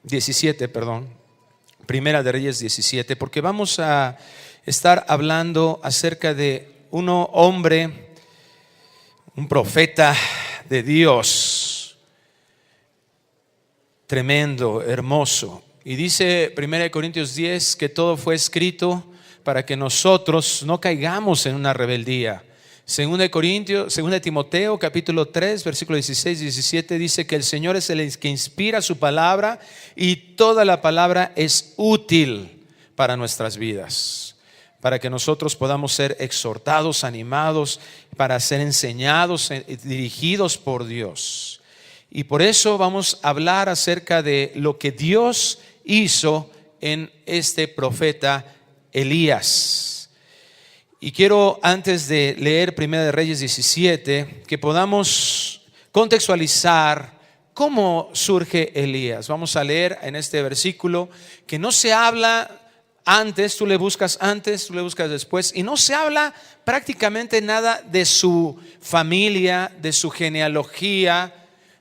17, perdón. Primera de Reyes 17, porque vamos a estar hablando acerca de un hombre, un profeta de Dios, tremendo, hermoso. Y dice 1 Corintios 10 que todo fue escrito para que nosotros no caigamos en una rebeldía. 2 Timoteo capítulo 3 versículo 16 y 17 dice que el Señor es el que inspira su palabra y toda la palabra es útil para nuestras vidas, para que nosotros podamos ser exhortados, animados, para ser enseñados, dirigidos por Dios. Y por eso vamos a hablar acerca de lo que Dios hizo en este profeta Elías. Y quiero, antes de leer 1 Reyes 17, que podamos contextualizar cómo surge Elías. Vamos a leer en este versículo que no se habla antes, tú le buscas después, y no se habla prácticamente nada de su familia, de su genealogía.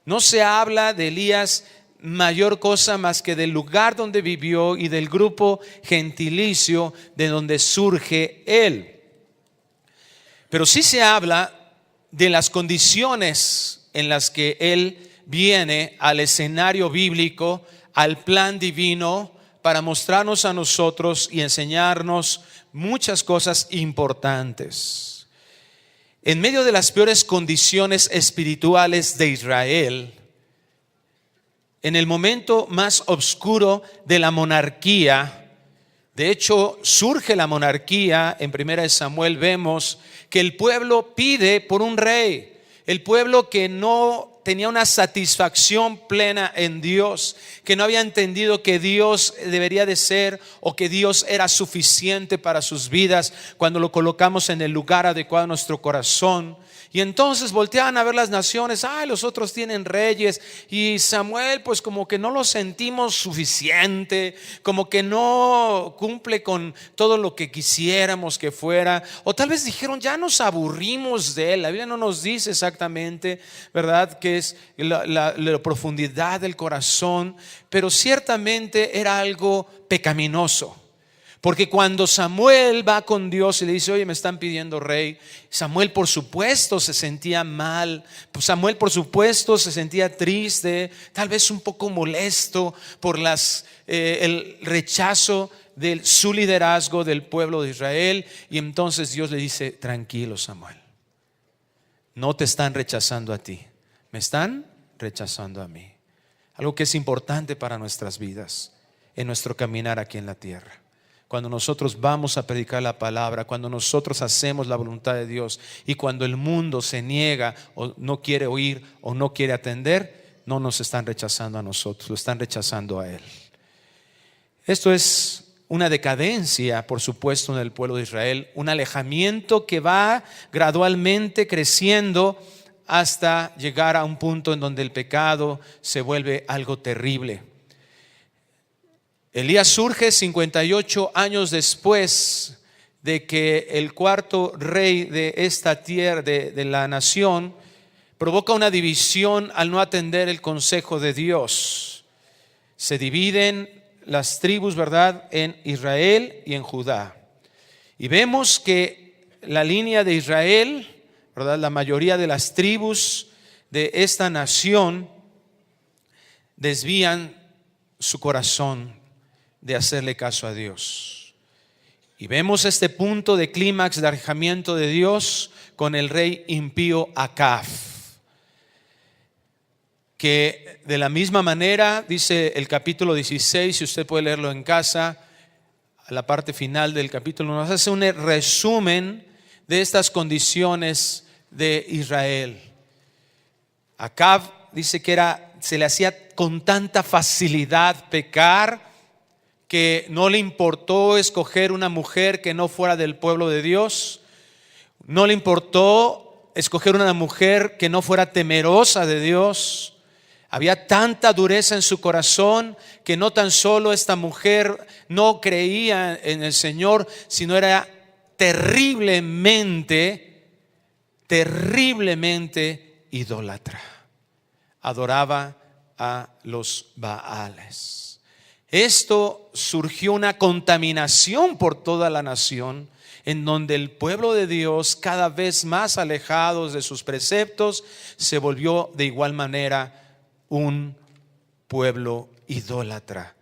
No se habla de Elías mayor cosa más que del lugar donde vivió y del grupo gentilicio de donde surge él. Pero sí se habla de las condiciones en las que él viene al escenario bíblico, al plan divino, para mostrarnos a nosotros y enseñarnos muchas cosas importantes. En medio de las peores condiciones espirituales de Israel, en el momento más oscuro de la monarquía, de hecho surge la monarquía. En 1 Samuel vemos que el pueblo pide por un rey, el pueblo que no tenía una satisfacción plena en Dios, que no había entendido que Dios debería de ser o que Dios era suficiente para sus vidas cuando lo colocamos en el lugar adecuado en nuestro corazón. Y entonces volteaban a ver las naciones, los otros tienen reyes, y Samuel pues como que no lo sentimos suficiente, como que no cumple con todo lo que quisiéramos que fuera, o tal vez dijeron ya nos aburrimos de él. La Biblia no nos dice exactamente, ¿verdad?, que es la profundidad del corazón, pero ciertamente era algo pecaminoso. Porque cuando Samuel va con Dios y le dice, oye, me están pidiendo rey, Samuel por supuesto se sentía mal, Samuel por supuesto se sentía triste, tal vez un poco molesto por el rechazo de su liderazgo del pueblo de Israel. Y entonces Dios le dice, tranquilo Samuel, no te están rechazando a ti, me están rechazando a mí. Algo que es importante para nuestras vidas, en nuestro caminar aquí en la tierra. Cuando nosotros vamos a predicar la palabra, cuando nosotros hacemos la voluntad de Dios, y cuando el mundo se niega o no quiere oír o no quiere atender, no nos están rechazando a nosotros, lo están rechazando a Él. Esto es una decadencia, por supuesto, en el pueblo de Israel, un alejamiento que va gradualmente creciendo hasta llegar a un punto en donde el pecado se vuelve algo terrible. Elías surge 58 años después de que el cuarto rey de esta tierra, de la nación, provoca una división al no atender el consejo de Dios. Se dividen las tribus, ¿verdad?, en Israel y en Judá. Y vemos que la línea de Israel, ¿verdad?, la mayoría de las tribus de esta nación desvían su corazón de hacerle caso a Dios. Y vemos este punto de clímax de alejamiento de Dios con el rey impío Acab, que de la misma manera, dice el capítulo 16, si usted puede leerlo en casa, a la parte final del capítulo nos hace un resumen de estas condiciones de Israel. Acab dice que se le hacía con tanta facilidad pecar que no le importó escoger una mujer que no fuera del pueblo de Dios. No le importó escoger una mujer que no fuera temerosa de Dios. Había tanta dureza en su corazón que no tan solo esta mujer no creía en el Señor, sino era terriblemente idólatra. Adoraba a los Baales. Esto surgió una contaminación por toda la nación, en donde el pueblo de Dios, cada vez más alejados de sus preceptos, se volvió de igual manera un pueblo idólatra.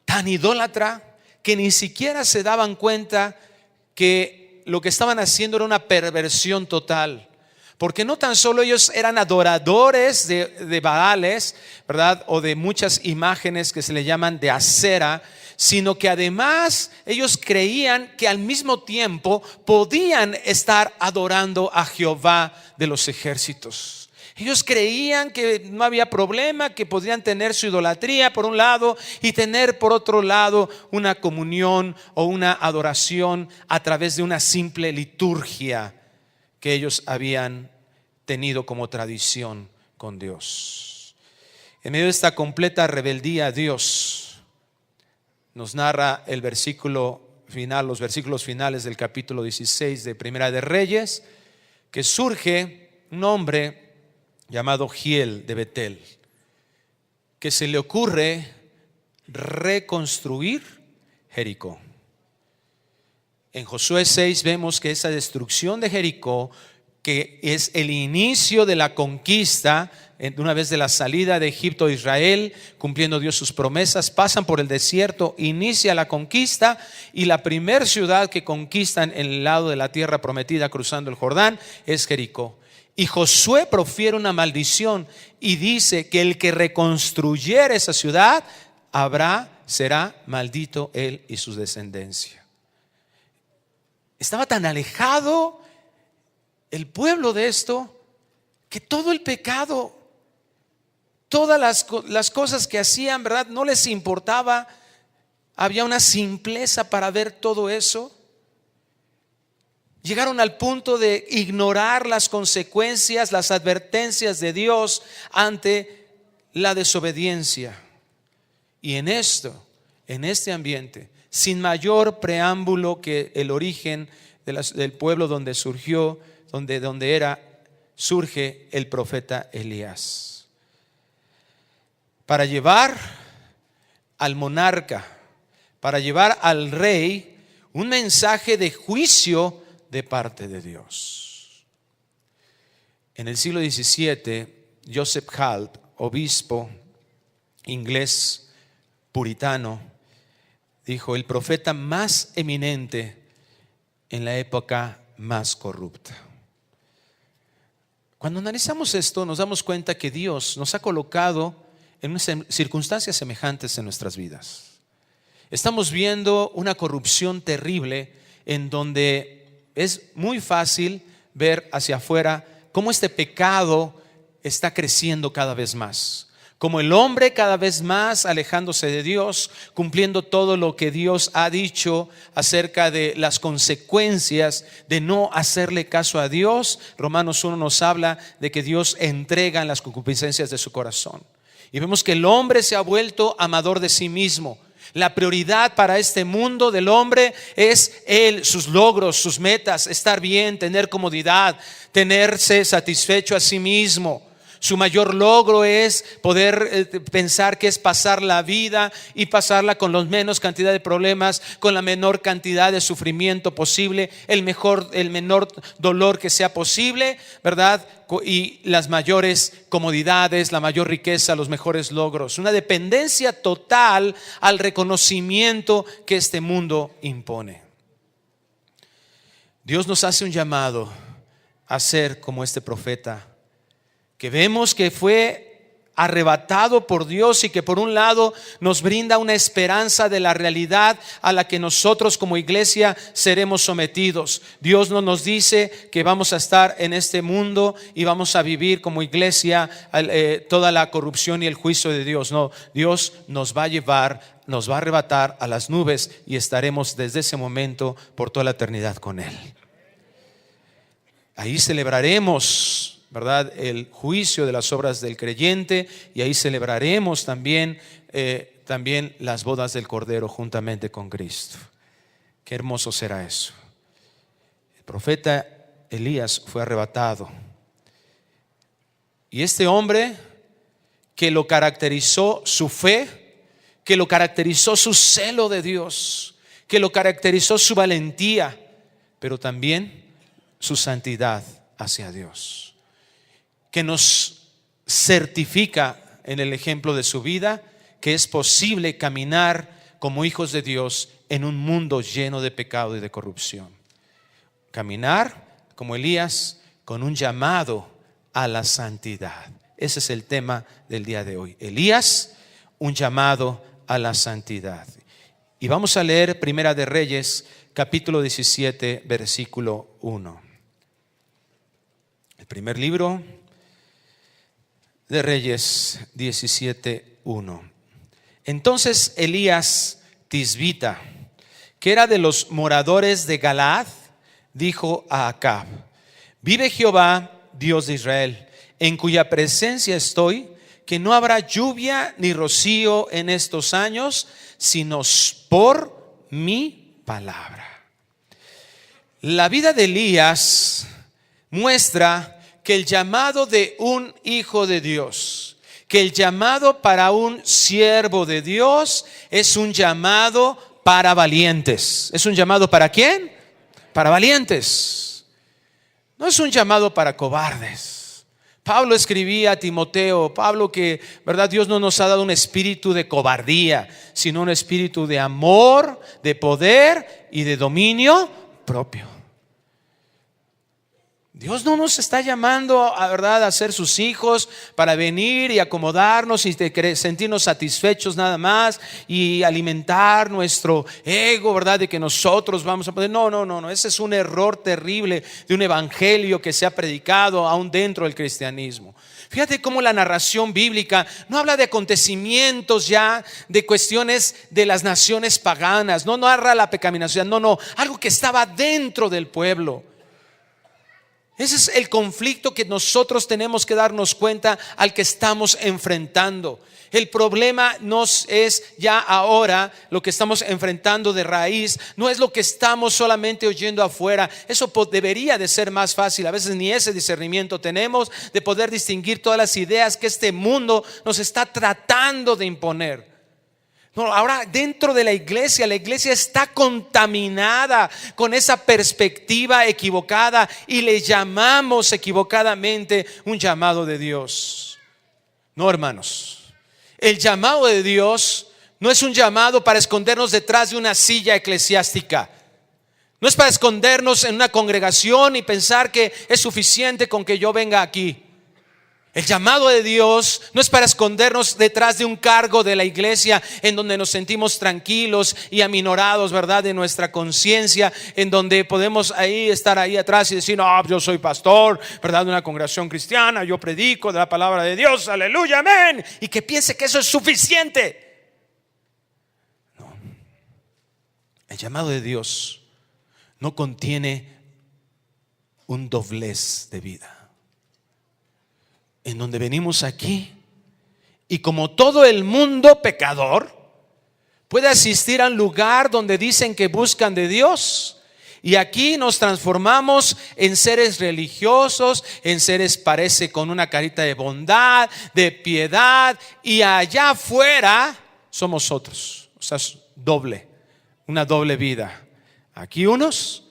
Tan idólatra que ni siquiera se daban cuenta que lo que estaban haciendo era una perversión total. Porque no tan solo ellos eran adoradores de Baales, ¿verdad? O de muchas imágenes que se le llaman de acera, sino que además ellos creían que al mismo tiempo podían estar adorando a Jehová de los ejércitos. Ellos creían que no había problema, que podrían tener su idolatría por un lado y tener por otro lado una comunión o una adoración a través de una simple liturgia que ellos habían tenido como tradición con Dios. En medio de esta completa rebeldía, Dios nos narra el versículo final, los versículos finales del capítulo 16 de Primera de Reyes, que surge un hombre llamado Giel de Betel, que se le ocurre reconstruir Jericó. En Josué 6 vemos que esa destrucción de Jericó, que es el inicio de la conquista, una vez de la salida de Egipto de Israel, cumpliendo Dios sus promesas, pasan por el desierto, inicia la conquista, y la primer ciudad que conquistan en el lado de la tierra prometida cruzando el Jordán es Jericó. Y Josué profiere una maldición y dice que el que reconstruyera esa ciudad será maldito él y su descendencia. Estaba tan alejado el pueblo de esto que todo el pecado, todas las cosas que hacían, ¿verdad?, no les importaba. Había una simpleza para ver todo eso. Llegaron al punto de ignorar las consecuencias, las advertencias de Dios ante la desobediencia. Y en este ambiente, sin mayor preámbulo que el origen del pueblo donde surgió, surge el profeta Elías para llevar al monarca, para llevar al rey un mensaje de juicio de parte de Dios. En el siglo XVII, Joseph Halt, obispo inglés puritano, dijo: el profeta más eminente en la época más corrupta. Cuando analizamos esto, nos damos cuenta que Dios nos ha colocado en circunstancias semejantes en nuestras vidas. Estamos viendo una corrupción terrible en donde es muy fácil ver hacia afuera cómo este pecado está creciendo cada vez más. Como el hombre cada vez más alejándose de Dios, cumpliendo todo lo que Dios ha dicho acerca de las consecuencias de no hacerle caso a Dios. Romanos 1 nos habla de que Dios entrega en las concupiscencias de su corazón. Y vemos que el hombre se ha vuelto amador de sí mismo. La prioridad para este mundo del hombre es él, sus logros, sus metas, estar bien, tener comodidad, tenerse satisfecho a sí mismo. Su mayor logro es poder pensar que es pasar la vida y pasarla con la menos cantidad de problemas, con la menor cantidad de sufrimiento posible, el menor dolor que sea posible, ¿verdad? Y las mayores comodidades, la mayor riqueza, los mejores logros. Una dependencia total al reconocimiento que este mundo impone. Dios nos hace un llamado a ser como este profeta, que vemos que fue arrebatado por Dios y que por un lado nos brinda una esperanza de la realidad a la que nosotros como iglesia seremos sometidos. Dios no nos dice que vamos a estar en este mundo y vamos a vivir como iglesia toda la corrupción y el juicio de Dios. No, Dios nos va a llevar, nos va a arrebatar a las nubes y estaremos desde ese momento por toda la eternidad con Él. Ahí celebraremos, ¿verdad?, el juicio de las obras del creyente, y ahí celebraremos también las bodas del Cordero juntamente con Cristo. Qué hermoso será eso. El profeta Elías fue arrebatado, y este hombre, que lo caracterizó su fe, que lo caracterizó su celo de Dios, que lo caracterizó su valentía, pero también su santidad hacia Dios, que nos certifica en el ejemplo de su vida que es posible caminar como hijos de Dios en un mundo lleno de pecado y de corrupción. Caminar como Elías con un llamado a la santidad. Ese es el tema del día de hoy. Elías, un llamado a la santidad. Y vamos a leer Primera de Reyes, capítulo 17, versículo 1. El primer libro de Reyes 17:1. Entonces Elías Tisbita, que era de los moradores de Galaad, dijo a Acab: vive Jehová, Dios de Israel, en cuya presencia estoy, que no habrá lluvia ni rocío en estos años, sino por mi palabra. La vida de Elías muestra que el llamado de un hijo de Dios, que el llamado para un siervo de Dios es un llamado para valientes. ¿Es un llamado para quién? Para valientes. No es un llamado para cobardes. Pablo escribía a Timoteo, Pablo, que verdad, Dios no nos ha dado un espíritu de cobardía, sino un espíritu de amor, de poder y de dominio propio. Dios no nos está llamando a verdad a ser sus hijos para venir y acomodarnos y sentirnos satisfechos nada más y alimentar nuestro ego, verdad, de que nosotros vamos a poder. No, ese es un error terrible de un evangelio que se ha predicado aún dentro del cristianismo. Fíjate cómo la narración bíblica no habla de acontecimientos ya, de cuestiones de las naciones paganas, no narra la pecaminosidad, no, algo que estaba dentro del pueblo. Ese es el conflicto que nosotros tenemos que darnos cuenta al que estamos enfrentando. El problema no es ya ahora lo que estamos enfrentando de raíz, no es lo que estamos solamente oyendo afuera. Eso debería de ser más fácil. A veces ni ese discernimiento tenemos de poder distinguir todas las ideas que este mundo nos está tratando de imponer. No, ahora dentro de la iglesia está contaminada con esa perspectiva equivocada y le llamamos equivocadamente un llamado de Dios. No, hermanos, el llamado de Dios no es un llamado para escondernos detrás de una silla eclesiástica. No es para escondernos en una congregación y pensar que es suficiente con que yo venga aquí. El llamado de Dios no es para escondernos detrás de un cargo de la iglesia en donde nos sentimos tranquilos y aminorados, ¿verdad? De nuestra conciencia, en donde podemos estar ahí atrás y decir, no, yo soy pastor, ¿verdad? De una congregación cristiana, yo predico de la palabra de Dios, aleluya, amén. Y que piense que eso es suficiente. No. El llamado de Dios no contiene un doblez de vida, en donde venimos aquí y como todo el mundo pecador puede asistir a un lugar donde dicen que buscan de Dios, y aquí nos transformamos en seres religiosos, en seres parece con una carita de bondad, de piedad, y allá afuera somos otros. O sea, es una doble vida. Aquí unos,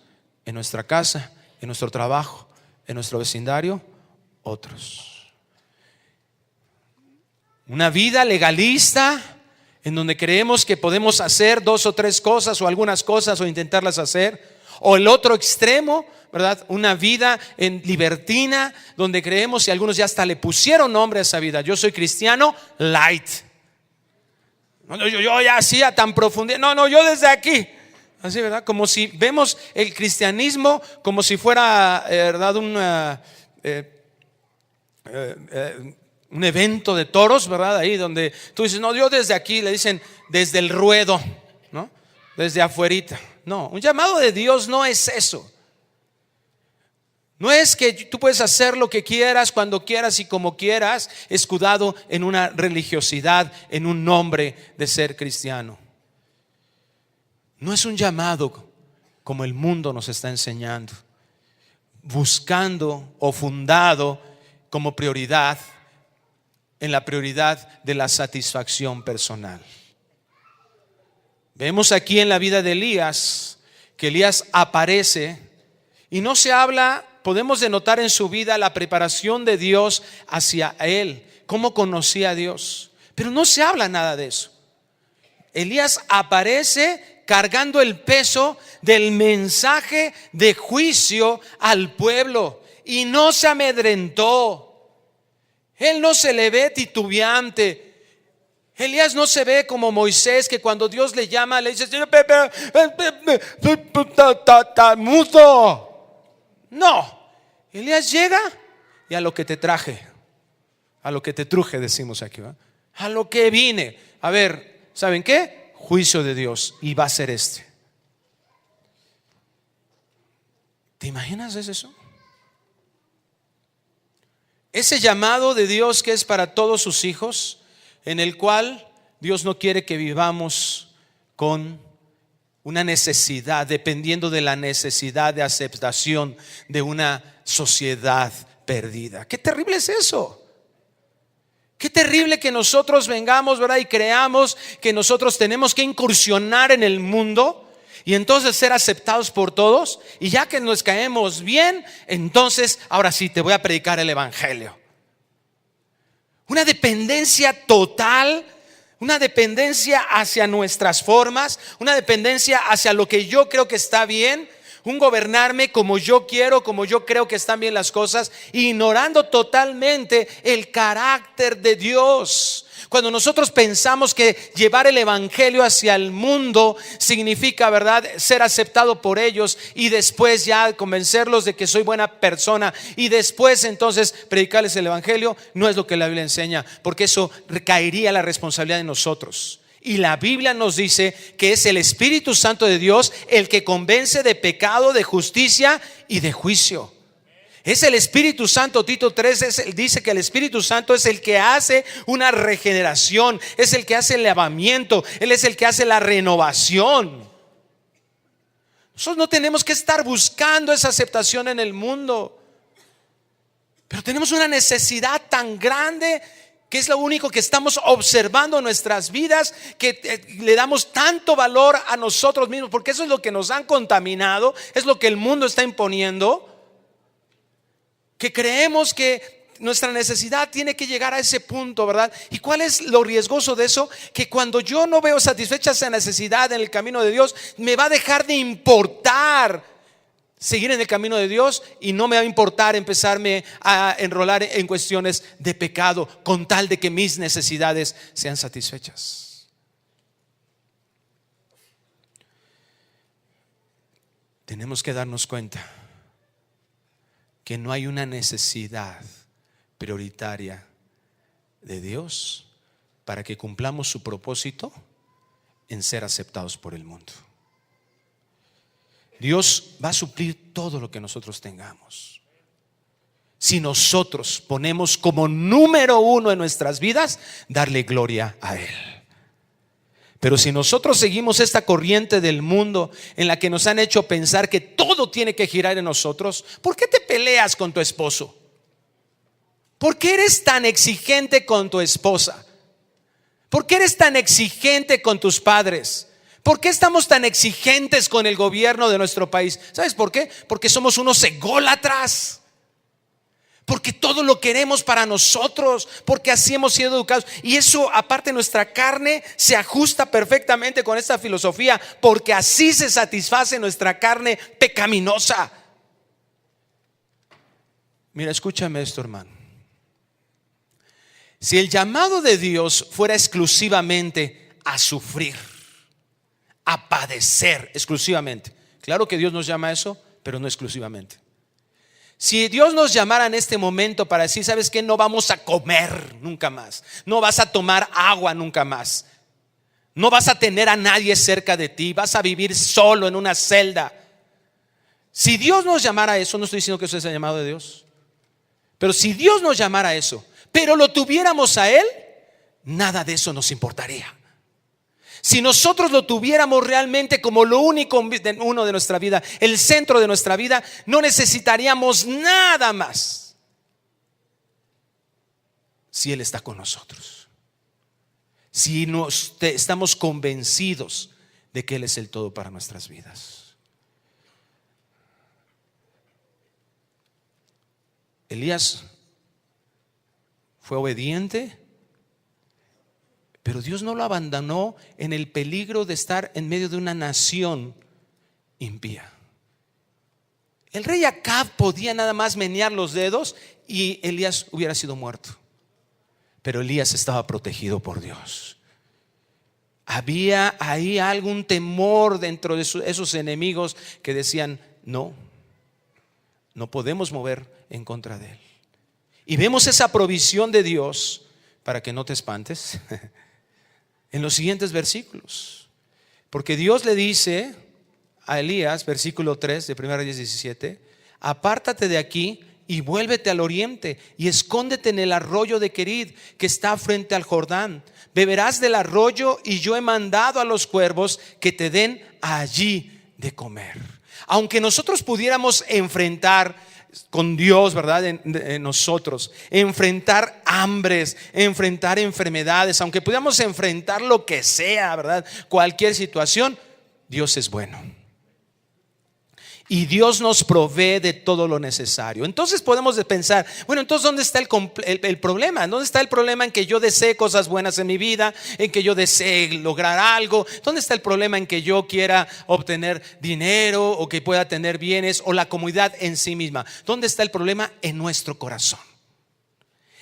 en nuestra casa, en nuestro trabajo, en nuestro vecindario, otros. Una vida legalista en donde creemos que podemos hacer 2 o 3 cosas o algunas cosas o intentarlas hacer. O el otro extremo, ¿verdad? Una vida en libertina donde creemos, y algunos ya hasta le pusieron nombre a esa vida. Yo soy cristiano light. No, yo ya hacía tan profundidad. No, yo desde aquí. Así, ¿verdad? Como si vemos el cristianismo como si fuera, ¿verdad? Un evento de toros, ¿verdad? Ahí donde tú dices, no, yo desde aquí, le dicen desde el ruedo, ¿no? Desde afuerita. No, un llamado de Dios no es eso. No es que tú puedes hacer lo que quieras, cuando quieras y como quieras, escudado en una religiosidad, en un nombre de ser cristiano. No es un llamado como el mundo nos está enseñando, buscando o fundado como prioridad en la prioridad de la satisfacción personal. Vemos aquí en la vida de Elías que Elías aparece y no se habla, podemos denotar en su vida la preparación de Dios hacia él, cómo conocía a Dios, pero no se habla nada de eso. Elías aparece cargando el peso del mensaje de juicio al pueblo y no se amedrentó. Él no se le ve titubeante. Elías no se ve como Moisés, que cuando Dios le llama le dice: mudo. No, Elías llega y a lo que te traje, a lo que te truje, decimos aquí, ¿va? A lo que vine. A ver, ¿saben qué? Juicio de Dios, y va a ser este. ¿Te imaginas eso? Ese llamado de Dios que es para todos sus hijos, en el cual Dios no quiere que vivamos con una necesidad, dependiendo de la necesidad de aceptación de una sociedad perdida. Qué terrible es eso. Qué terrible que nosotros vengamos, ¿verdad?, y creamos que nosotros tenemos que incursionar en el mundo y entonces ser aceptados por todos, y ya que nos caemos bien, entonces ahora sí te voy a predicar el evangelio. Una dependencia total, una dependencia hacia nuestras formas, una dependencia hacia lo que yo creo que está bien, un gobernarme como yo quiero, como yo creo que están bien las cosas, ignorando totalmente el carácter de Dios. Cuando nosotros pensamos que llevar el evangelio hacia el mundo significa, ¿verdad?, ser aceptado por ellos y después ya convencerlos de que soy buena persona y después entonces predicarles el evangelio, no es lo que la Biblia enseña, porque eso recaería la responsabilidad de nosotros. Y la Biblia nos dice que es el Espíritu Santo de Dios el que convence de pecado, de justicia y de juicio. Es el Espíritu Santo. Tito 3 dice que el Espíritu Santo es el que hace una regeneración, es el que hace el lavamiento, Él es el que hace la renovación. Nosotros no tenemos que estar buscando esa aceptación en el mundo, pero tenemos una necesidad tan grande que es lo único que estamos observando en nuestras vidas, que le damos tanto valor a nosotros mismos, porque eso es lo que nos han contaminado, es lo que el mundo está imponiendo, que creemos que nuestra necesidad tiene que llegar a ese punto, ¿verdad? ¿Y cuál es lo riesgoso de eso? Que cuando yo no veo satisfecha esa necesidad en el camino de Dios, me va a dejar de importar seguir en el camino de Dios y no me va a importar empezarme a enrolar en cuestiones de pecado con tal de que mis necesidades sean satisfechas. Tenemos que darnos cuenta que no hay una necesidad prioritaria de Dios para que cumplamos su propósito en ser aceptados por el mundo. Dios va a suplir todo lo que nosotros tengamos, si nosotros ponemos como número uno en nuestras vidas darle gloria a Él. Pero si nosotros seguimos esta corriente del mundo en la que nos han hecho pensar que todo tiene que girar en nosotros, ¿por qué te peleas con tu esposo? ¿Por qué eres tan exigente con tu esposa? ¿Por qué eres tan exigente con tus padres? ¿Por qué estamos tan exigentes con el gobierno de nuestro país? ¿Sabes por qué? Porque somos unos ególatras. Porque todo lo queremos para nosotros, porque así hemos sido educados. Y eso, aparte, nuestra carne se ajusta perfectamente con esta filosofía, porque así se satisface nuestra carne pecaminosa. Mira, escúchame esto, hermano. Si el llamado de Dios fuera exclusivamente a sufrir, a padecer exclusivamente, claro que Dios nos llama a eso, pero no exclusivamente. Si Dios nos llamara en este momento para decir: ¿sabes qué? No vamos a comer nunca más, no vas a tomar agua nunca más, no vas a tener a nadie cerca de ti, vas a vivir solo en una celda. Si Dios nos llamara a eso, no estoy diciendo que eso es el llamado de Dios, pero si Dios nos llamara a eso, pero lo tuviéramos a Él, nada de eso nos importaría. Si nosotros lo tuviéramos realmente como lo único uno de nuestra vida, el centro de nuestra vida, no necesitaríamos nada más. Si Él está con nosotros, si estamos convencidos de que Él es el todo para nuestras vidas. Elías fue obediente, pero Dios no lo abandonó en el peligro de estar en medio de una nación impía. El rey Acab podía nada más menear los dedos y Elías hubiera sido muerto. Pero Elías estaba protegido por Dios. Había ahí algún temor dentro de esos enemigos que decían: no podemos mover en contra de él. Y vemos esa provisión de Dios, para que no te espantes, en los siguientes versículos. Porque Dios le dice a Elías, versículo 3 de 1 Reyes 17: apártate de aquí y vuélvete al oriente y escóndete en el arroyo de Querid, que está frente al Jordán. Beberás del arroyo, y yo he mandado a los cuervos que te den allí de comer. Aunque nosotros pudiéramos enfrentar con Dios, ¿verdad? En nosotros, enfrentar hambres, enfrentar enfermedades, aunque pudiéramos enfrentar lo que sea, ¿verdad? Cualquier situación, Dios es bueno. Y Dios nos provee de todo lo necesario. Entonces podemos pensar: bueno, entonces ¿dónde está el problema? ¿Dónde está el problema en que yo desee cosas buenas en mi vida? En que yo desee lograr algo. ¿Dónde está el problema en que yo quiera obtener dinero, o que pueda tener bienes, o la comodidad en sí misma? ¿Dónde está el problema? En nuestro corazón,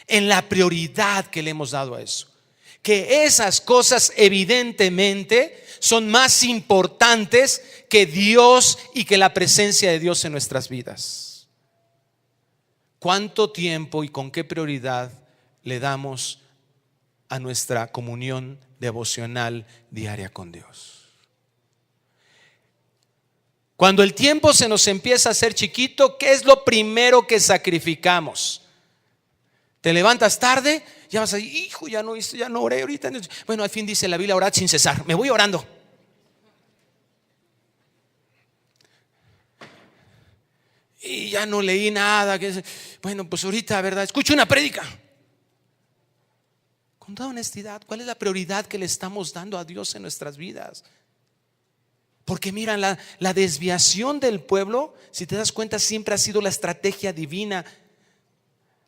en la prioridad que le hemos dado a eso. Que esas cosas evidentemente son más importantes que Dios y que la presencia de Dios en nuestras vidas. ¿Cuánto tiempo y con qué prioridad le damos a nuestra comunión devocional diaria con Dios? Cuando el tiempo se nos empieza a hacer chiquito, ¿qué es lo primero que sacrificamos? Te levantas tarde, ya vas a decir: hijo, ya no hice, ya no oré ahorita. Bueno, al fin dice la Biblia: orad sin cesar. Me voy orando. Y ya no leí nada. Bueno, pues ahorita, ¿verdad? Escucho una prédica. Con toda honestidad, ¿cuál es la prioridad que le estamos dando a Dios en nuestras vidas? Porque mira, la desviación del pueblo, si te das cuenta, siempre ha sido la estrategia divina.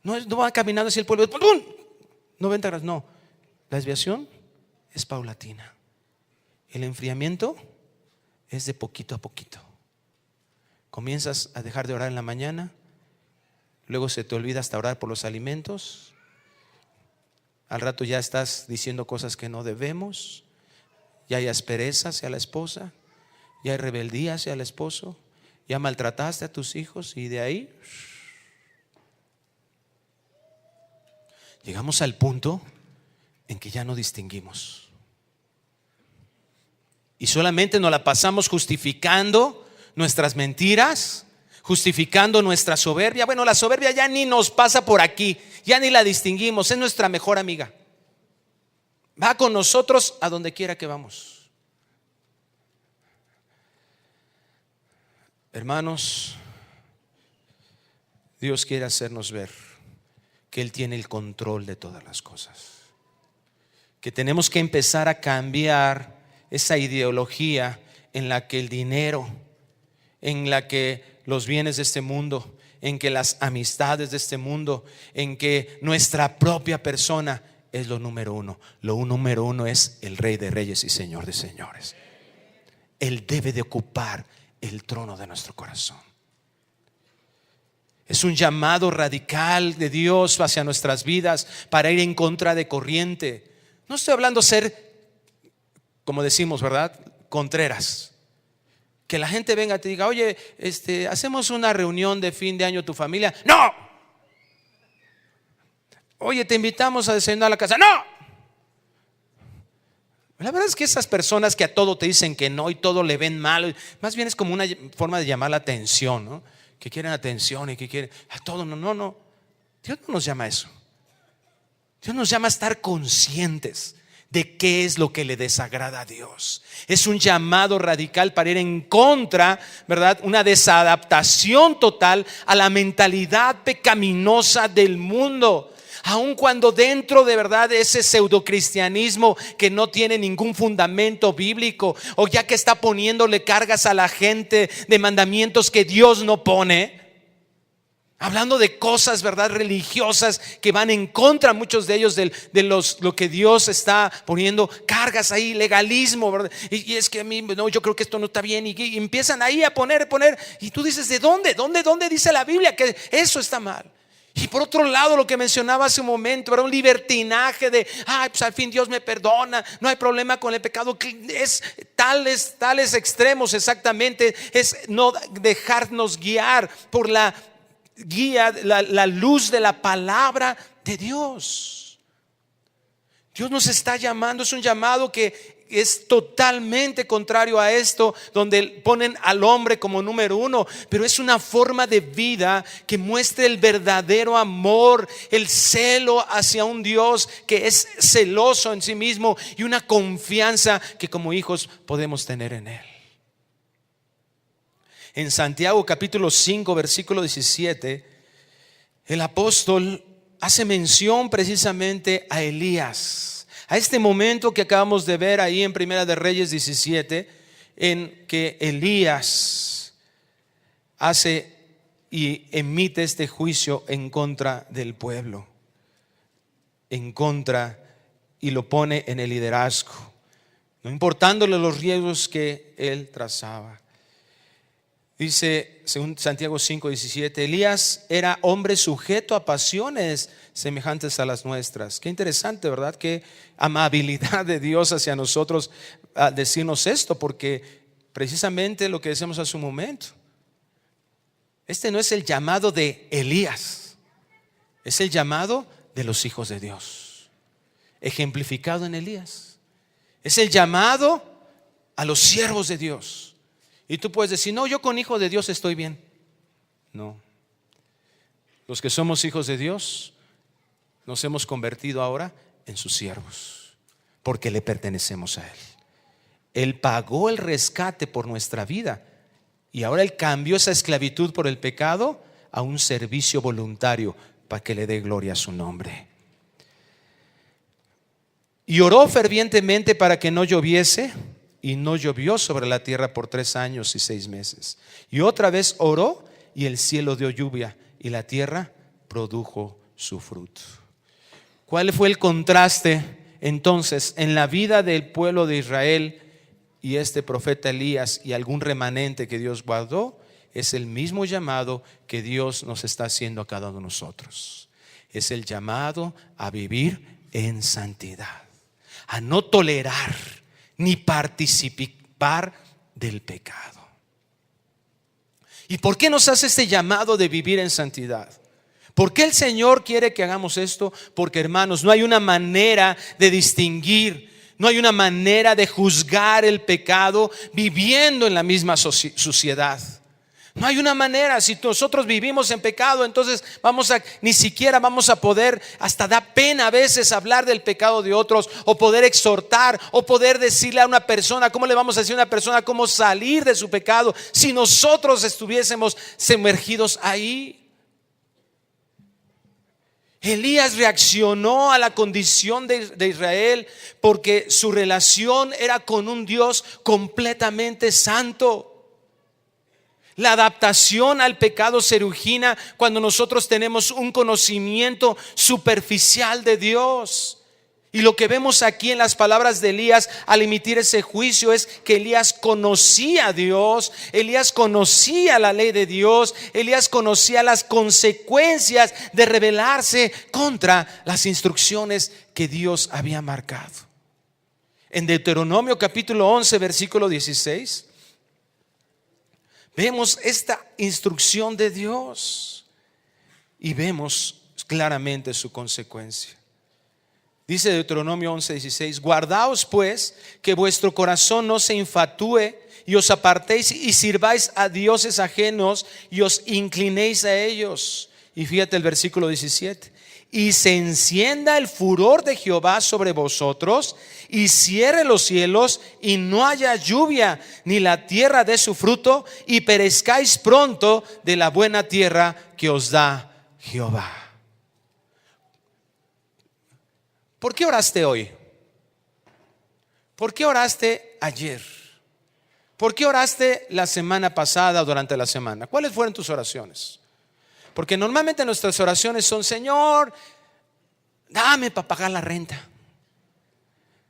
No va caminando hacia el pueblo, ¡pum! 90 grados, no. La desviación es paulatina. El enfriamiento es de poquito a poquito. Comienzas a dejar de orar en la mañana, luego se te olvida hasta orar por los alimentos. Al rato ya estás diciendo cosas que no debemos. Ya hay aspereza hacia la esposa, ya hay rebeldía hacia el esposo, ya maltrataste a tus hijos, y de ahí llegamos al punto en que ya no distinguimos. Y solamente nos la pasamos justificando nuestras mentiras, justificando nuestra soberbia. Bueno, la soberbia ya ni nos pasa por aquí, ya ni la distinguimos, es nuestra mejor amiga. Va con nosotros a donde quiera que vamos. Hermanos, Dios quiere hacernos ver que Él tiene el control de todas las cosas, que tenemos que empezar a cambiar esa ideología en la que el dinero, en la que los bienes de este mundo, en que las amistades de este mundo, en que nuestra propia persona es lo número uno. Lo número uno es el Rey de Reyes y Señor de Señores. Él debe de ocupar el trono de nuestro corazón. Es un llamado radical de Dios hacia nuestras vidas para ir en contra de corriente. No estoy hablando ser, como decimos, ¿verdad?, contreras. Que la gente venga y te diga: oye, hacemos una reunión de fin de año tu familia. ¡No! Oye, te invitamos a desayunar a la casa. ¡No! La verdad es que esas personas que a todo te dicen que no y todo le ven mal, más bien es como una forma de llamar la atención, ¿no? Que quieren atención y que quieren a todo. No. Dios no nos llama a eso. Dios nos llama a estar conscientes de qué es lo que le desagrada a Dios. Es un llamado radical para ir en contra, ¿verdad? Una desadaptación total a la mentalidad pecaminosa del mundo, Aun cuando dentro de verdad ese pseudocristianismo que no tiene ningún fundamento bíblico, o ya que está poniéndole cargas a la gente de mandamientos que Dios no pone, hablando de cosas, verdad, religiosas que van en contra, muchos de ellos, lo que Dios está poniendo cargas ahí, legalismo, ¿verdad? Y es que a mí, no, yo creo que esto no está bien. Y empiezan ahí a poner. Y tú dices, ¿de dónde? ¿Dónde dice la Biblia que eso está mal? Y por otro lado, lo que mencionaba hace un momento, era un libertinaje de, pues al fin Dios me perdona, no hay problema con el pecado. Es tales extremos exactamente, es no dejarnos guiar por la luz de la palabra de Dios. Dios nos está llamando, es un llamado que es totalmente contrario a esto, donde ponen al hombre como número uno, pero es una forma de vida que muestre el verdadero amor, el celo hacia un Dios que es celoso en sí mismo, y una confianza que como hijos podemos tener en Él. En Santiago capítulo 5 versículo 17, el apóstol hace mención precisamente a Elías, a este momento que acabamos de ver ahí en Primera de Reyes 17, en que Elías hace y emite este juicio en contra del pueblo, en contra, y lo pone en el liderazgo, no importándole los riesgos que él trazaba. Dice, según Santiago 5:17, Elías era hombre sujeto a pasiones semejantes a las nuestras. Qué interesante, ¿verdad? Qué amabilidad de Dios hacia nosotros al decirnos esto, porque precisamente lo que decíamos hace un momento, este no es el llamado de Elías, es el llamado de los hijos de Dios, ejemplificado en Elías. Es el llamado a los siervos de Dios. Y tú puedes decir, no, yo con hijo de Dios estoy bien. No. Los que somos hijos de Dios nos hemos convertido ahora en sus siervos, porque le pertenecemos a Él. Él pagó el rescate por nuestra vida, y ahora Él cambió esa esclavitud por el pecado a un servicio voluntario para que le dé gloria a su nombre. Y oró fervientemente para que no lloviese, y no llovió sobre la tierra por 3 años y 6 meses. Y otra vez oró, y el cielo dio lluvia, y la tierra produjo su fruto. ¿Cuál fue el contraste entonces en la vida del pueblo de Israel y este profeta Elías y algún remanente que Dios guardó? Es el mismo llamado que Dios nos está haciendo a cada uno de nosotros. Es el llamado a vivir en santidad, a no tolerar ni participar del pecado. ¿Y por qué nos hace este llamado de vivir en santidad? ¿Por qué el Señor quiere que hagamos esto? Porque, hermanos, no hay una manera de distinguir, no hay una manera de juzgar el pecado viviendo en la misma suciedad. No hay una manera. Si nosotros vivimos en pecado, entonces ni siquiera vamos a poder, hasta da pena a veces hablar del pecado de otros, o poder exhortar, o poder decirle a una persona. ¿Cómo le vamos a decir a una persona cómo salir de su pecado si nosotros estuviésemos sumergidos ahí? Elías reaccionó a la condición de Israel porque su relación era con un Dios completamente santo. La adaptación al pecado se origina cuando nosotros tenemos un conocimiento superficial de Dios. Y lo que vemos aquí en las palabras de Elías al emitir ese juicio es que Elías conocía a Dios, Elías conocía la ley de Dios, Elías conocía las consecuencias de rebelarse contra las instrucciones que Dios había marcado. En Deuteronomio capítulo 11 versículo 16 vemos esta instrucción de Dios y vemos claramente su consecuencia. Dice Deuteronomio 11:16: guardaos pues que vuestro corazón no se infatúe y os apartéis y sirváis a dioses ajenos y os inclinéis a ellos. Y fíjate el versículo 17: y se encienda el furor de Jehová sobre vosotros y cierre los cielos y no haya lluvia ni la tierra dé su fruto y perezcáis pronto de la buena tierra que os da Jehová. ¿por qué oraste hoy? ¿Por qué oraste ayer? ¿Por qué oraste la semana pasada o durante la semana? ¿Cuáles fueron tus oraciones? Porque normalmente nuestras oraciones son: Señor, dame para pagar la renta.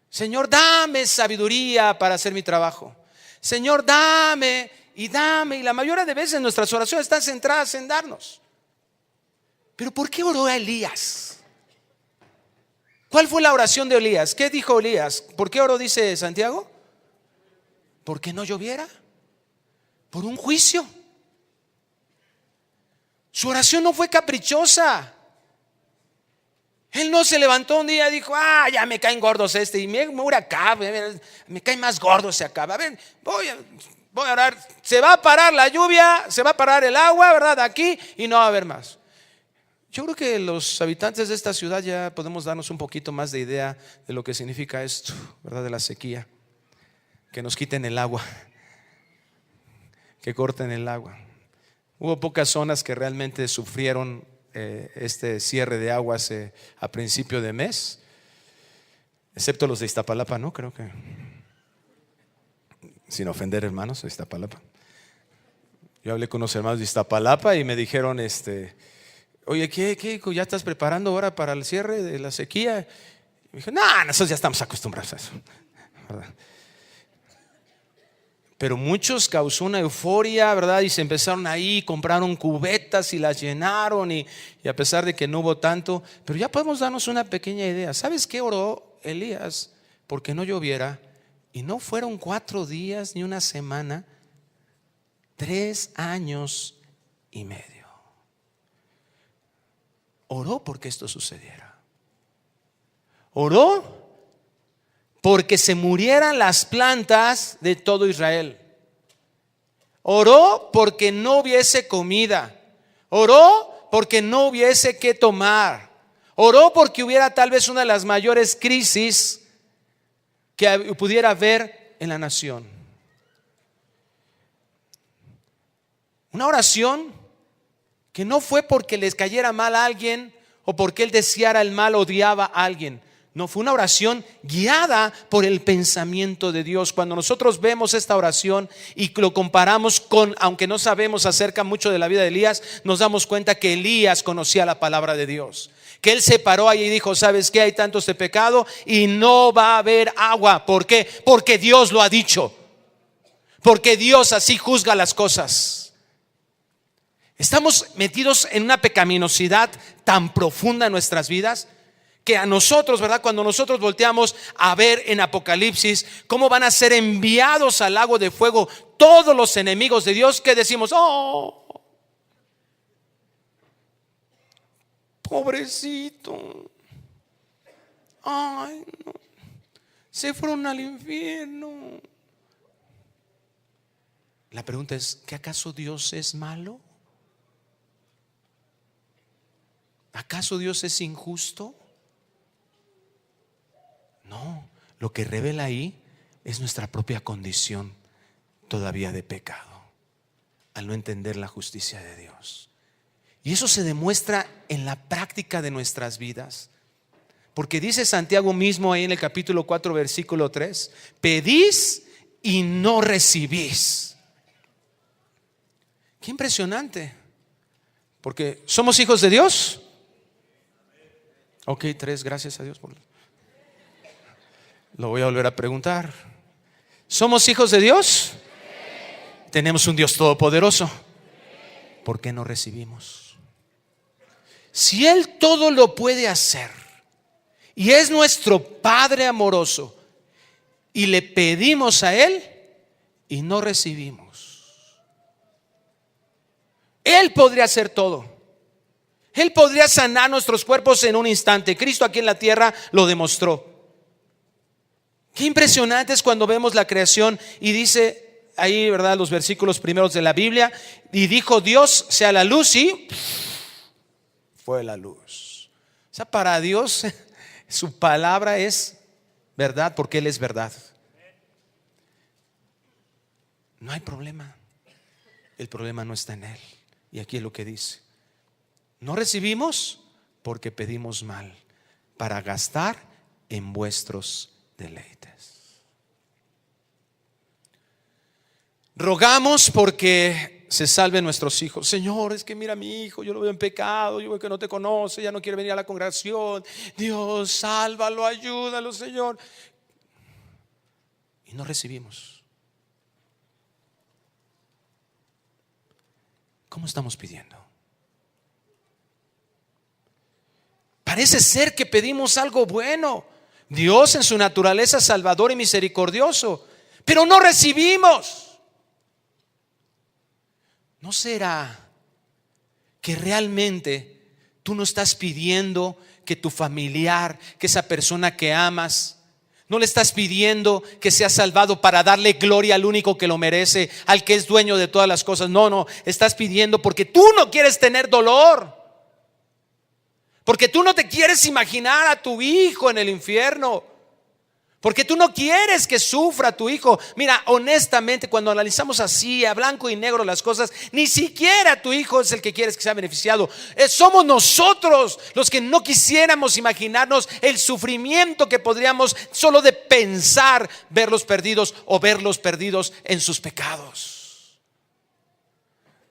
Señor, dame sabiduría para hacer mi trabajo. Señor, dame y dame. Y la mayoría de veces nuestras oraciones están centradas en darnos. Pero ¿por qué oró a Elías? ¿Cuál fue la oración de Elías? ¿Qué dijo Elías? ¿Por qué oró, dice Santiago? ¿Porque no lloviera? ¿Por un juicio? Su oración no fue caprichosa. Él no se levantó un día y dijo: ya me caen gordos y me voy acá, me caen más gordos acá. A ver, voy a orar. Se va a parar la lluvia, se va a parar el agua, ¿verdad? Aquí, y no va a haber más. Yo creo que los habitantes de esta ciudad ya podemos darnos un poquito más de idea de lo que significa esto, ¿verdad? De la sequía. Que nos quiten el agua, que corten el agua. Hubo pocas zonas que realmente sufrieron este cierre de aguas a principio de mes, excepto los de Iztapalapa, ¿no? Creo que, sin ofender hermanos de Iztapalapa. Yo hablé con unos hermanos de Iztapalapa y me dijeron: oye, ¿qué? ¿Ya estás preparando ahora para el cierre de la sequía? Y me dijo: no, nosotros ya estamos acostumbrados a eso, ¿verdad? Pero muchos causó una euforia, ¿verdad? Y se empezaron ahí, compraron cubetas y las llenaron y a pesar de que no hubo tanto, pero ya podemos darnos una pequeña idea. ¿Sabes qué oró Elías? Porque no lloviera, y no fueron 4 días ni una semana, 3 años y medio. Oró porque esto sucediera. Oró porque se murieran las plantas de todo Israel. Oró porque no hubiese comida. Oró porque no hubiese que tomar. Oró porque hubiera tal vez una de las mayores crisis que pudiera haber en la nación. Una oración que no fue porque les cayera mal a alguien o porque él deseara el mal, odiaba a alguien. No, fue una oración guiada por el pensamiento de Dios. Cuando nosotros vemos esta oración y lo comparamos con, aunque no sabemos acerca mucho de la vida de Elías, nos damos cuenta que Elías conocía la palabra de Dios. Que él se paró ahí y dijo: ¿sabes qué? Hay tanto este pecado y no va a haber agua. ¿Por qué? Porque Dios lo ha dicho. Porque Dios así juzga las cosas. Estamos metidos en una pecaminosidad tan profunda en nuestras vidas que a nosotros, ¿verdad? Cuando nosotros volteamos a ver en Apocalipsis cómo van a ser enviados al lago de fuego todos los enemigos de Dios, que decimos: oh, pobrecito, ay, no, se fueron al infierno. La pregunta es: ¿que acaso Dios es malo? ¿Acaso Dios es injusto? No, lo que revela ahí es nuestra propia condición todavía de pecado, al no entender la justicia de Dios. Y eso se demuestra en la práctica de nuestras vidas. Porque dice Santiago mismo ahí en el capítulo 4, versículo 3: pedís y no recibís. Qué impresionante. Porque somos hijos de Dios. Ok, 3, gracias a Dios por... Lo voy a volver a preguntar. ¿Somos hijos de Dios? ¿Tenemos un Dios todopoderoso? ¿Por qué no recibimos? Si Él todo lo puede hacer y es nuestro Padre amoroso, y le pedimos a Él y no recibimos, Él podría hacer todo. Él podría sanar nuestros cuerpos en un instante. Cristo aquí en la tierra lo demostró. Qué impresionante es cuando vemos la creación y dice ahí, ¿verdad?, los versículos primeros de la Biblia: y dijo Dios, sea la luz, y fue la luz. O sea, para Dios su palabra es verdad, porque Él es verdad. No hay problema. El problema no está en Él. Y aquí es lo que dice: no recibimos porque pedimos mal, para gastar en vuestros deleites. Rogamos porque se salven nuestros hijos. Señor, es que mira a mi hijo, yo lo veo en pecado, yo veo que no te conoce, ya no quiere venir a la congregación. Dios, sálvalo, ayúdalo, Señor. Y no recibimos. ¿Cómo estamos pidiendo? Parece ser que pedimos algo bueno. Dios en su naturaleza salvador y misericordioso, pero no recibimos. ¿No será que realmente tú no estás pidiendo que tu familiar, que esa persona que amas, no le estás pidiendo que sea salvado para darle gloria al único que lo merece, al que es dueño de todas las cosas? No, estás pidiendo porque tú no quieres tener dolor, porque tú no te quieres imaginar a tu hijo en el infierno, porque tú no quieres que sufra tu hijo. Mira, honestamente, cuando analizamos así a blanco y negro las cosas, ni siquiera tu hijo es el que quieres que sea beneficiado. Somos nosotros los que no quisiéramos imaginarnos el sufrimiento que podríamos solo de pensar verlos perdidos o verlos perdidos en sus pecados.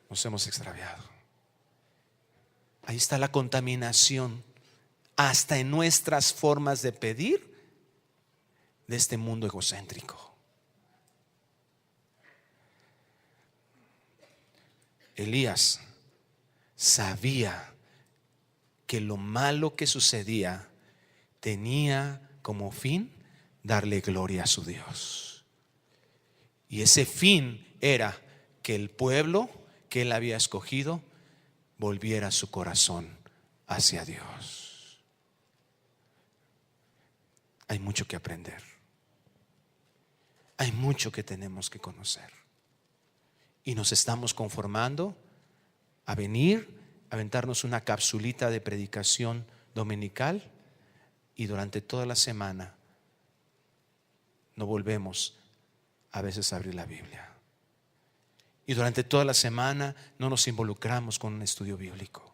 Nos hemos extraviado. Ahí está la contaminación hasta en nuestras formas de pedir de este mundo egocéntrico. Elías sabía que lo malo que sucedía tenía como fin darle gloria a su Dios. Y ese fin era que el pueblo que él había escogido volviera su corazón hacia Dios. Hay mucho que aprender. Hay mucho que tenemos que conocer. Y nos estamos conformando a venir, a aventarnos una capsulita de predicación dominical y durante toda la semana no volvemos a veces a abrir la Biblia. Y durante toda la semana no nos involucramos con un estudio bíblico.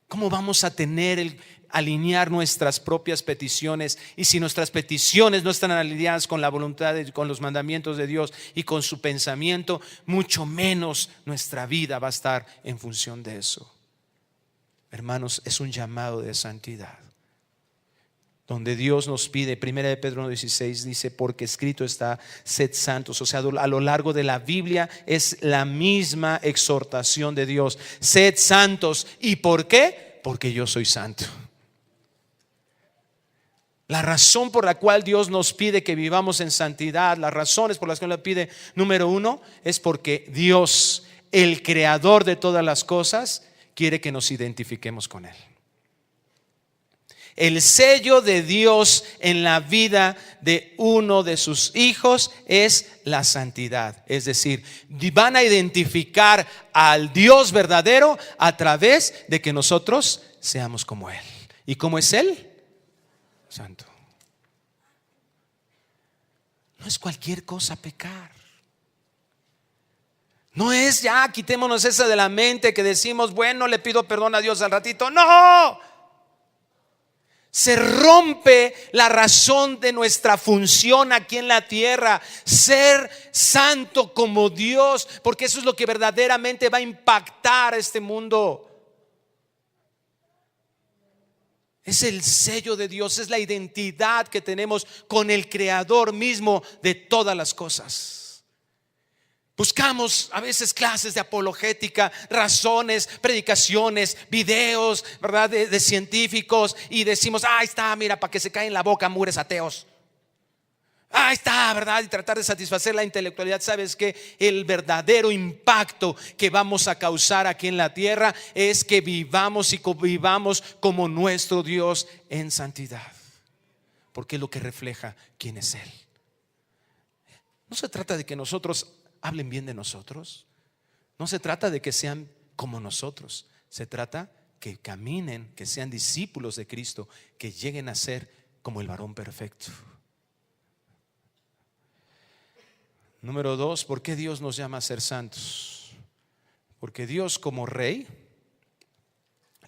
¿Cómo vamos a alinear nuestras propias peticiones? Y si nuestras peticiones no están alineadas con la voluntad, con los mandamientos de Dios y con su pensamiento, mucho menos nuestra vida va a estar en función de eso. Hermanos, es un llamado de santidad, donde Dios nos pide. 1 Pedro 1:16 dice: porque escrito está, sed santos. O sea, a lo largo de la Biblia es la misma exhortación de Dios: sed santos. ¿Y por qué? Porque yo soy santo. La razón por la cual Dios nos pide que vivamos en santidad, las razones por las que nos pide, número uno, es porque Dios, el creador de todas las cosas, quiere que nos identifiquemos con Él. El sello de Dios en la vida de uno de sus hijos es la santidad. Es decir, van a identificar al Dios verdadero a través de que nosotros seamos como Él. ¿Y cómo es Él? Santo. No es cualquier cosa pecar. No es ya quitémonos esa de la mente que decimos, bueno, le pido perdón a Dios al ratito. No. Se rompe la razón de nuestra función aquí en la tierra, ser santo como Dios, porque eso es lo que verdaderamente va a impactar a este mundo. Es el sello de Dios, es la identidad que tenemos con el Creador mismo de todas las cosas. Buscamos a veces clases de apologética, razones, predicaciones, videos, ¿verdad? De científicos, y decimos, ahí está, mira, para que se caen la boca mures ateos. Ahí está, ¿verdad? Y tratar de satisfacer la intelectualidad. ¿Sabes qué? El verdadero impacto que vamos a causar aquí en la tierra es que vivamos y convivamos como nuestro Dios en santidad, porque es lo que refleja quién es Él. No se trata de que nosotros hablen bien de nosotros. No se trata de que sean como nosotros. Se trata que caminen, que sean discípulos de Cristo, que lleguen a ser como el varón perfecto. Número 2, ¿por qué Dios nos llama a ser santos? Porque Dios, como rey,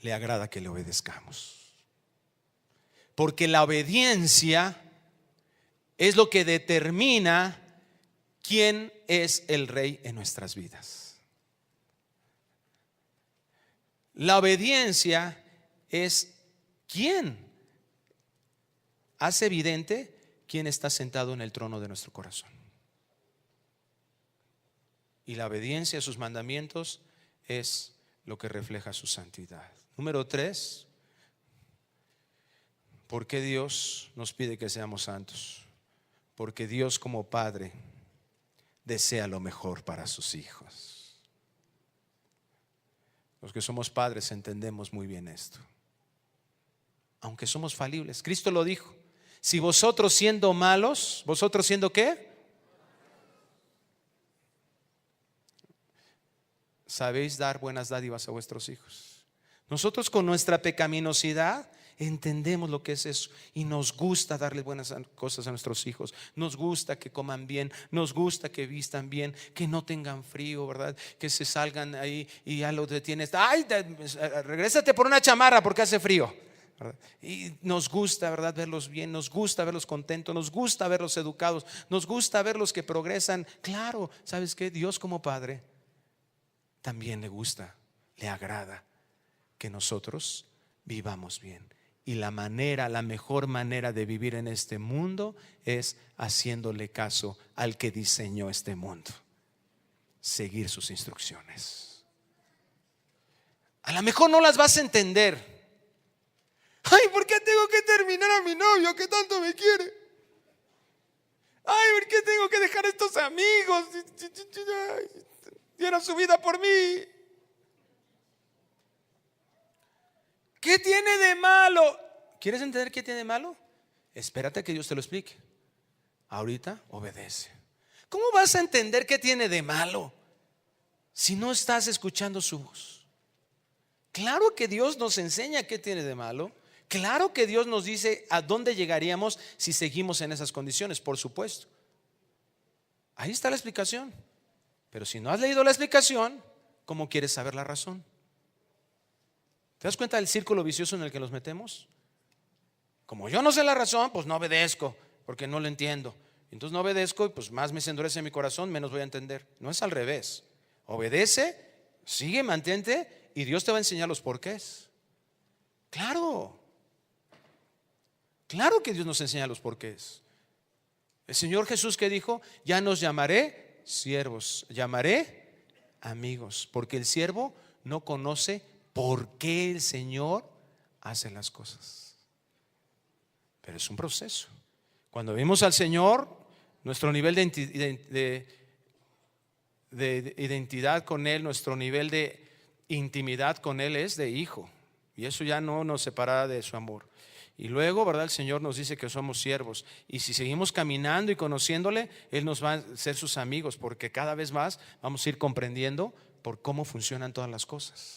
le agrada que le obedezcamos. Porque la obediencia es lo que determina quién es el rey en nuestras vidas. La obediencia es quién hace evidente quién está sentado en el trono de nuestro corazón. Y la obediencia a sus mandamientos es lo que refleja su santidad. Número 3, ¿por qué Dios nos pide que seamos santos? Porque Dios como Padre desea lo mejor para sus hijos. Los que somos padres entendemos muy bien esto. Aunque somos falibles, Cristo lo dijo: si vosotros siendo malos, ¿vosotros siendo qué? Sabéis dar buenas dádivas a vuestros hijos. Nosotros con nuestra pecaminosidad entendemos lo que es eso y nos gusta darle buenas cosas a nuestros hijos. Nos gusta que coman bien, nos gusta que vistan bien, que no tengan frío, ¿verdad? Que se salgan ahí y ya lo detienes. Ay, regrésate por una chamarra porque hace frío, ¿verdad? Y nos gusta, ¿verdad?, verlos bien, nos gusta verlos contentos, nos gusta verlos educados, nos gusta verlos que progresan. Claro, ¿sabes qué? Dios como Padre también le gusta, le agrada que nosotros vivamos bien. Y la mejor manera de vivir en este mundo es haciéndole caso al que diseñó este mundo. Seguir sus instrucciones. A lo mejor no las vas a entender. Ay, ¿por qué tengo que terminar a mi novio que tanto me quiere? Ay, ¿por qué tengo que dejar a estos amigos? Dieron su vida por mí. ¿Qué tiene de malo? ¿Quieres entender qué tiene de malo? Espérate que Dios te lo explique. Ahorita obedece. ¿Cómo vas a entender qué tiene de malo si no estás escuchando su voz? Claro que Dios nos enseña qué tiene de malo. Claro que Dios nos dice a dónde llegaríamos si seguimos en esas condiciones, por supuesto. Ahí está la explicación. Pero si no has leído la explicación, ¿cómo quieres saber la razón? ¿Te das cuenta del círculo vicioso en el que nos metemos? Como yo no sé la razón, pues no obedezco, porque no lo entiendo. Entonces no obedezco y pues más me se endurece mi corazón, menos voy a entender. No es al revés. Obedece, sigue, mantente y Dios te va a enseñar los porqués. Claro. Claro que Dios nos enseña los porqués. El Señor Jesús, que dijo: ya nos llamaré siervos, llamaré amigos, porque el siervo no conoce por qué el Señor hace las cosas. Pero es un proceso. Cuando vemos al Señor, nuestro nivel de identidad con Él, nuestro nivel de intimidad con Él es de hijo. Y eso ya no nos separa de su amor. Y luego, ¿verdad?, el Señor nos dice que somos siervos. Y si seguimos caminando y conociéndole, Él nos va a ser sus amigos, porque cada vez más vamos a ir comprendiendo por cómo funcionan todas las cosas.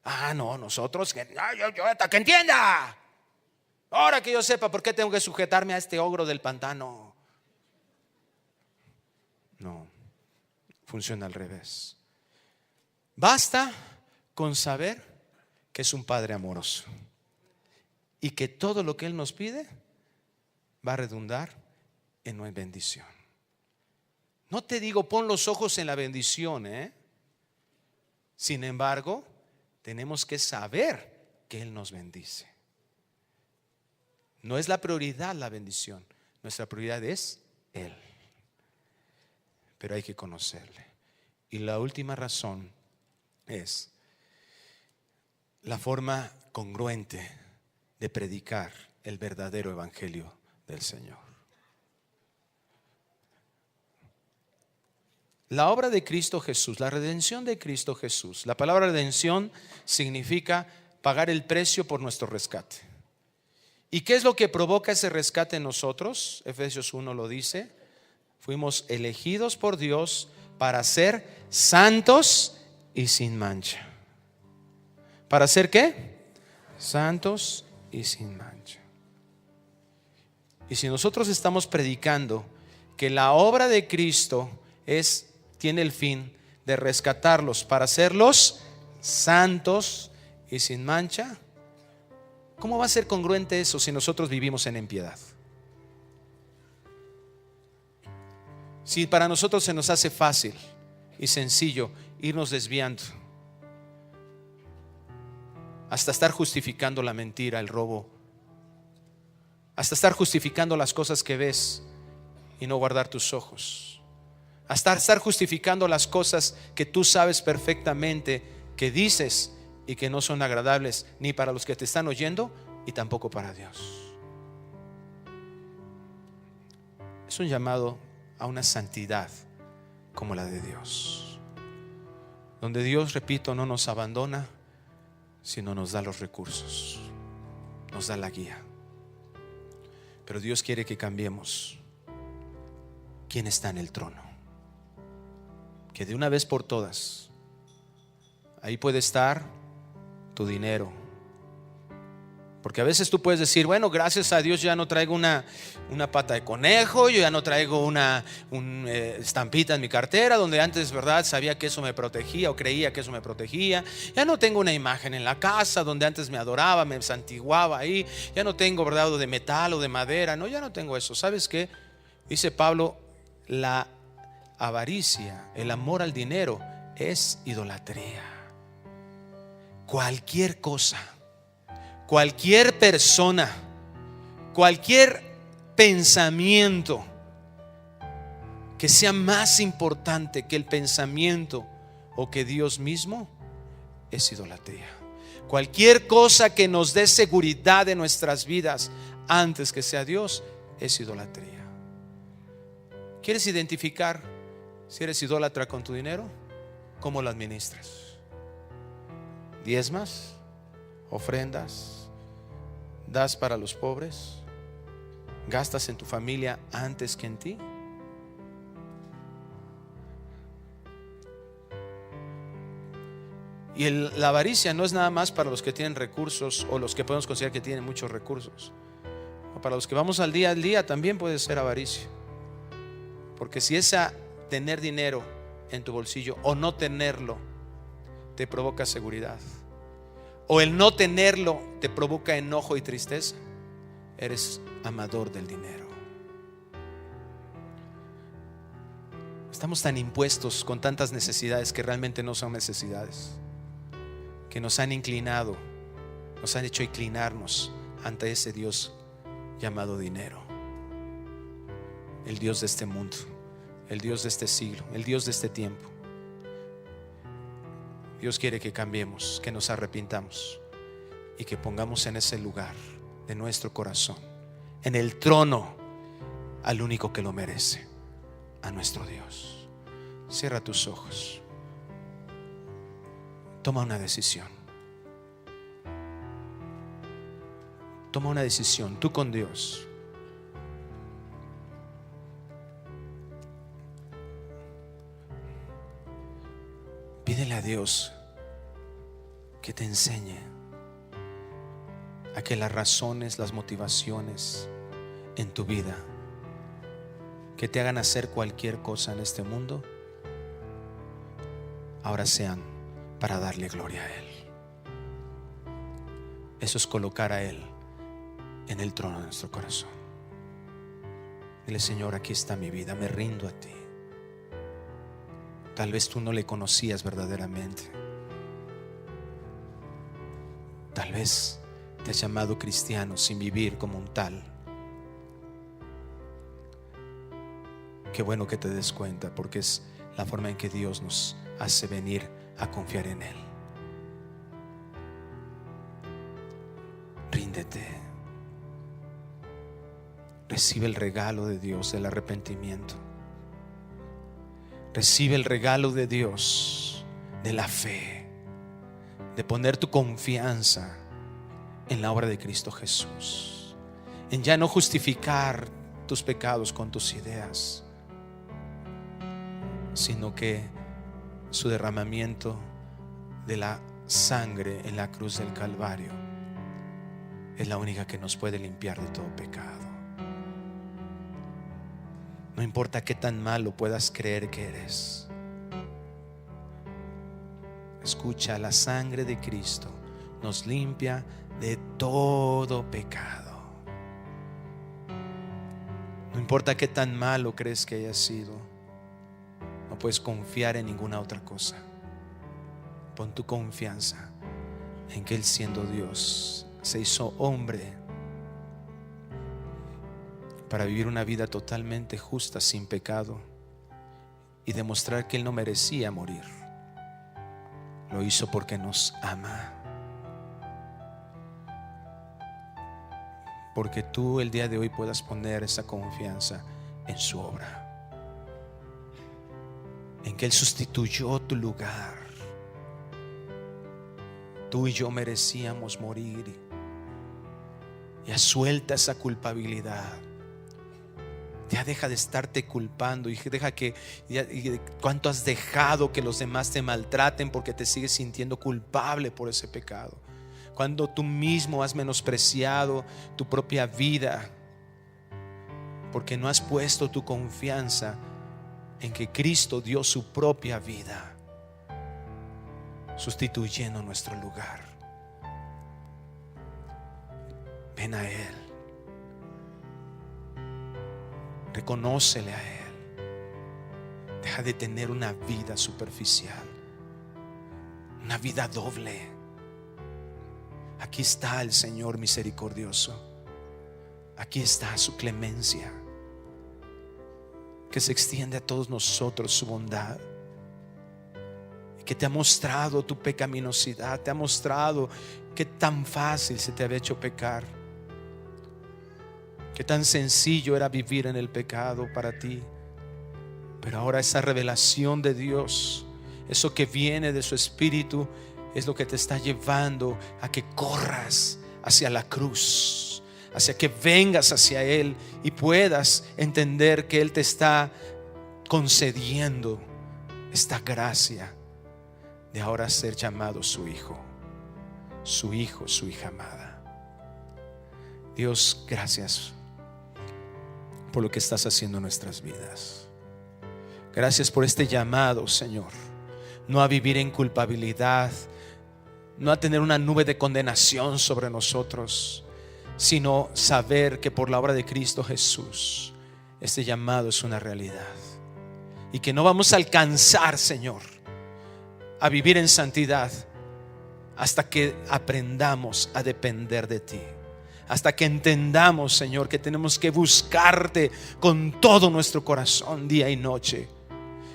Ah, no, nosotros, yo hasta que entienda. Ahora que yo sepa por qué tengo que sujetarme a este ogro del pantano. No, funciona al revés. Basta con saber que es un Padre amoroso y que todo lo que Él nos pide va a redundar en una bendición. No te digo pon los ojos en la bendición, Sin embargo, tenemos que saber que Él nos bendice. No es la prioridad la bendición, nuestra prioridad es Él. Pero hay que conocerle. Y la última razón es la forma congruente de predicar el verdadero evangelio del Señor. La obra de Cristo Jesús, la redención de Cristo Jesús. La palabra redención significa pagar el precio por nuestro rescate. ¿Y qué es lo que provoca ese rescate en nosotros? Efesios 1 lo dice. Fuimos elegidos por Dios para ser santos y sin mancha. ¿Para ser qué? Santos y sin mancha. Y si nosotros estamos predicando que la obra de Cristo tiene el fin de rescatarlos para hacerlos santos y sin mancha, ¿Cómo va a ser congruente eso si nosotros vivimos en impiedad? Si para nosotros se nos hace fácil y sencillo irnos desviando hasta estar justificando la mentira, el robo, hasta estar justificando las cosas que ves y no guardar tus ojos, hasta estar justificando las cosas que tú sabes perfectamente que dices y que no son agradables ni para los que te están oyendo y tampoco para Dios. Es un llamado a una santidad como la de Dios, donde Dios, repito, no nos abandona, sino nos da los recursos, nos da la guía. Pero Dios quiere que cambiemos quién está en el trono, que de una vez por todas ahí puede estar tu dinero. Porque a veces tú puedes decir, bueno, gracias a Dios ya no traigo una pata de conejo, yo ya no traigo una estampita en mi cartera, donde antes, ¿verdad?, sabía que eso me protegía o creía que eso me protegía. Ya no tengo una imagen en la casa donde antes me adoraba, me santiguaba ahí. Ya no tengo, ¿verdad?, o de metal o de madera. No, ya no tengo eso. ¿Sabes qué? Dice Pablo, la avaricia, el amor al dinero es idolatría. Cualquier cosa, cualquier persona, cualquier pensamiento que sea más importante que el pensamiento o que Dios mismo es idolatría. Cualquier cosa que nos dé seguridad en nuestras vidas antes que sea Dios es idolatría. ¿Quieres identificar si eres idólatra con tu dinero? ¿Cómo lo administras? ¿Diezmas? ¿Ofrendas? ¿Das para los pobres? ¿Gastas en tu familia antes que en ti? Y la avaricia no es nada más para los que tienen recursos o los que podemos considerar que tienen muchos recursos. O para los que vamos al día también puede ser avaricia. Porque si esa tener dinero en tu bolsillo o no tenerlo te provoca seguridad, o el no tenerlo te provoca enojo y tristeza, eres amador del dinero. Estamos tan impuestos con tantas necesidades que realmente no son necesidades, que nos han inclinado, nos han hecho inclinarnos ante ese Dios llamado dinero, el Dios de este mundo, el Dios de este siglo, el Dios de este tiempo. Dios quiere que cambiemos, que nos arrepintamos y que pongamos en ese lugar de nuestro corazón, en el trono, al único que lo merece, a nuestro Dios. Cierra tus ojos. Toma una decisión. Toma una decisión, tú con Dios. Pídele a Dios que te enseñe a que las razones, las motivaciones en tu vida que te hagan hacer cualquier cosa en este mundo ahora sean para darle gloria a Él. Eso es colocar a Él en el trono de nuestro corazón. Dile: Señor, aquí está mi vida, me rindo a ti. Tal vez tú no le conocías verdaderamente. Tal vez te has llamado cristiano sin vivir como un tal. Qué bueno que te des cuenta, porque es la forma en que Dios nos hace venir a confiar en Él. Ríndete. Recibe el regalo de Dios del arrepentimiento. Recibe el regalo de Dios de la fe, de poner tu confianza en la obra de Cristo Jesús, en ya no justificar tus pecados con tus ideas, sino que su derramamiento de la sangre en la cruz del Calvario es la única que nos puede limpiar de todo pecado. No importa qué tan malo puedas creer que eres. Escucha, la sangre de Cristo nos limpia de todo pecado. No importa qué tan malo crees que haya sido, no puedes confiar en ninguna otra cosa. Pon tu confianza en que Él, siendo Dios, se hizo hombre para vivir una vida totalmente justa, sin pecado, y demostrar que Él no merecía morir. Lo hizo porque nos ama. Porque tú el día de hoy puedas poner esa confianza en su obra, en que Él sustituyó tu lugar. Tú y yo merecíamos morir. Ya suelta esa culpabilidad. Ya deja de estarte culpando y deja que cuánto has dejado que los demás te maltraten porque te sigues sintiendo culpable por ese pecado. Cuando tú mismo has menospreciado tu propia vida porque no has puesto tu confianza en que Cristo dio su propia vida, sustituyendo nuestro lugar. Ven a Él. Reconócele a Él. Deja de tener una vida superficial, una vida doble. Aquí está el Señor misericordioso. Aquí está su clemencia, que se extiende a todos nosotros, su bondad, que te ha mostrado tu pecaminosidad, te ha mostrado que tan fácil se te había hecho pecar, que tan sencillo era vivir en el pecado para ti. Pero ahora esa revelación de Dios, eso que viene de su Espíritu, es lo que te está llevando a que corras hacia la cruz, hacia que vengas hacia Él y puedas entender que Él te está concediendo esta gracia de ahora ser llamado su hijo, su hija amada. Dios, gracias por lo que estás haciendo en nuestras vidas. Gracias por este llamado, Señor, no a vivir en culpabilidad, no a tener una nube de condenación sobre nosotros, sino saber que por la obra de Cristo Jesús este llamado es una realidad y que no vamos a alcanzar, Señor, a vivir en santidad hasta que aprendamos a depender de ti, hasta que entendamos, Señor, que tenemos que buscarte con todo nuestro corazón día y noche.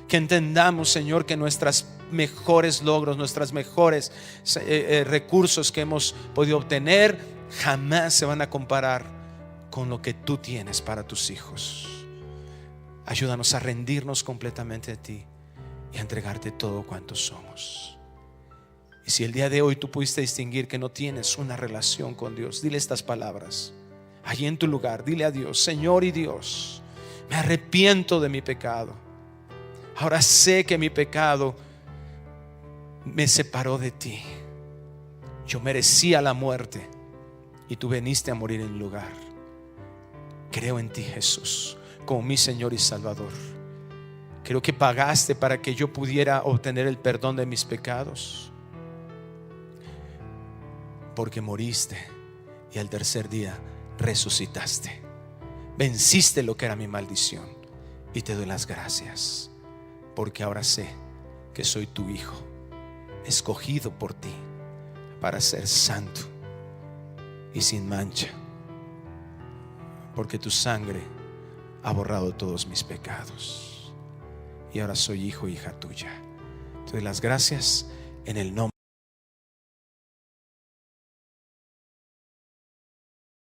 Que entendamos, Señor, que nuestros mejores logros, nuestros mejores recursos que hemos podido obtener jamás se van a comparar con lo que tú tienes para tus hijos. Ayúdanos a rendirnos completamente a ti y a entregarte todo cuanto somos. Y si el día de hoy tú pudiste distinguir que no tienes una relación con Dios, dile estas palabras allí en tu lugar. Dile a Dios: Señor y Dios, me arrepiento de mi pecado. Ahora sé que mi pecado me separó de ti. Yo merecía la muerte y tú viniste a morir en mi lugar. Creo en ti, Jesús, como mi Señor y Salvador. Creo que pagaste para que yo pudiera obtener el perdón de mis pecados, porque moriste y al tercer día resucitaste. Venciste lo que era mi maldición y te doy las gracias, porque ahora sé que soy tu hijo, escogido por ti para ser santo y sin mancha, porque tu sangre ha borrado todos mis pecados y ahora soy hijo, hija tuya. Te doy las gracias en el nombre